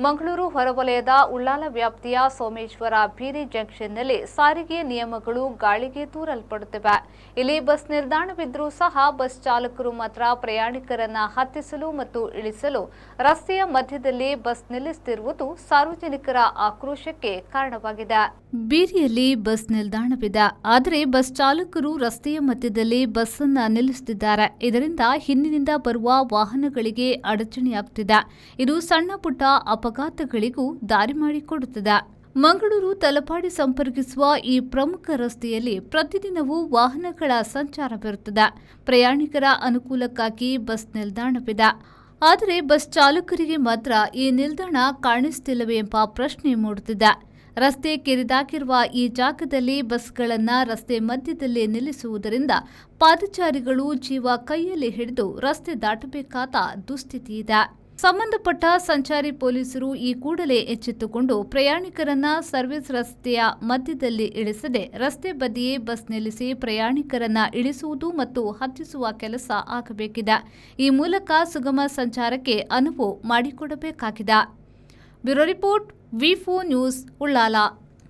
ಮಂಗಳೂರು ಹೊರವಲಯದ ಉಳ್ಳಾಲ ವ್ಯಾಪ್ತಿಯ ಸೋಮೇಶ್ವರ ಬೀರಿ ಜಂಕ್ಷನ್ನಲ್ಲಿ ಸಾರಿಗೆ ನಿಯಮಗಳು ಗಾಳಿಗೆ ತೂರಲ್ಪಡುತ್ತಿವೆ. ಇಲ್ಲಿ ಬಸ್ ನಿಲ್ದಾಣವಿದ್ದರೂ ಸಹ ಬಸ್ ಚಾಲಕರು ಮಾತ್ರ ಪ್ರಯಾಣಿಕರನ್ನ ಹತ್ತಿಸಲು ಮತ್ತು ಇಳಿಸಲು ರಸ್ತೆಯ ಮಧ್ಯದಲ್ಲಿ ಬಸ್ ನಿಲ್ಲಿಸುತ್ತಿರುವುದು ಸಾರ್ವಜನಿಕರ ಆಕ್ರೋಶಕ್ಕೆ ಕಾರಣವಾಗಿದೆ. ಬೀರಿಯಲ್ಲಿ ಬಸ್ ನಿಲ್ದಾಣವಿದೆ, ಆದರೆ ಬಸ್ ಚಾಲಕರು ರಸ್ತೆಯ ಮಧ್ಯದಲ್ಲಿ ಬಸ್ ಅನ್ನು ನಿಲ್ಲಿಸುತ್ತಿದ್ದಾರೆ. ಇದರಿಂದ ಹಿಂದಿನಿಂದ ಬರುವ ವಾಹನಗಳಿಗೆ ಅಡಚಣೆಯಾಗುತ್ತಿದೆ. ಇದು ಸಣ್ಣ ಪುಟ್ಟ ಅಪಘಾತಗಳಿಗೂ ದಾರಿ ಮಾಡಿಕೊಡುತ್ತದೆ. ಮಂಗಳೂರು ತಲಪಾಡಿ ಸಂಪರ್ಕಿಸುವ ಈ ಪ್ರಮುಖ ರಸ್ತೆಯಲ್ಲಿ ಪ್ರತಿದಿನವೂ ವಾಹನಗಳ ಸಂಚಾರವಿರುತ್ತದೆ. ಪ್ರಯಾಣಿಕರ ಅನುಕೂಲಕ್ಕಾಗಿ ಬಸ್ ನಿಲ್ದಾಣವಿದೆ, ಆದರೆ ಬಸ್ ಚಾಲಕರಿಗೆ ಮಾತ್ರ ಈ ನಿಲ್ದಾಣ ಕಾಣಿಸುತ್ತಿಲ್ಲವೇ ಎಂಬ ಪ್ರಶ್ನೆ ಮೂಡುತ್ತಿದೆ. ರಸ್ತೆ ಕಿರಿದಾಗಿರುವ ಈ ಜಾಗದಲ್ಲಿ ಬಸ್ಗಳನ್ನು ರಸ್ತೆ ಮಧ್ಯದಲ್ಲಿ ನಿಲ್ಲಿಸುವುದರಿಂದ ಪಾದಚಾರಿಗಳು ಜೀವ ಕೈಯಲ್ಲಿ ಹಿಡಿದು ರಸ್ತೆ ದಾಟಬೇಕಾದ ದುಸ್ಥಿತಿ ಇದೆ. ಸಂಬಂಧಪಟ್ಟ ಸಂಚಾರಿ ಪೊಲೀಸರು ಈ ಕೂಡಲೇ ಎಚ್ಚೆತ್ತುಕೊಂಡು ಪ್ರಯಾಣಿಕರನ್ನ ಸರ್ವಿಸ್ ರಸ್ತೆಯ ಮಧ್ಯದಲ್ಲಿ ಇಳಿಸದೆ ರಸ್ತೆ ಬದಿಯೇ ಬಸ್ ನಿಲ್ಲಿಸಿ ಪ್ರಯಾಣಿಕರನ್ನ ಇಳಿಸುವುದು ಮತ್ತು ಹತ್ತಿಸುವ ಕೆಲಸ ಆಗಬೇಕಿದೆ. ಈ ಮೂಲಕ ಸುಗಮ ಸಂಚಾರಕ್ಕೆ ಅನುವು ಮಾಡಿಕೊಡಬೇಕಾಗಿದೆ. ಬ್ಯೂರೋ ರಿಪೋರ್ಟ್, ವಿ4 ನ್ಯೂಸ್, ಉಳ್ಳಾಲ.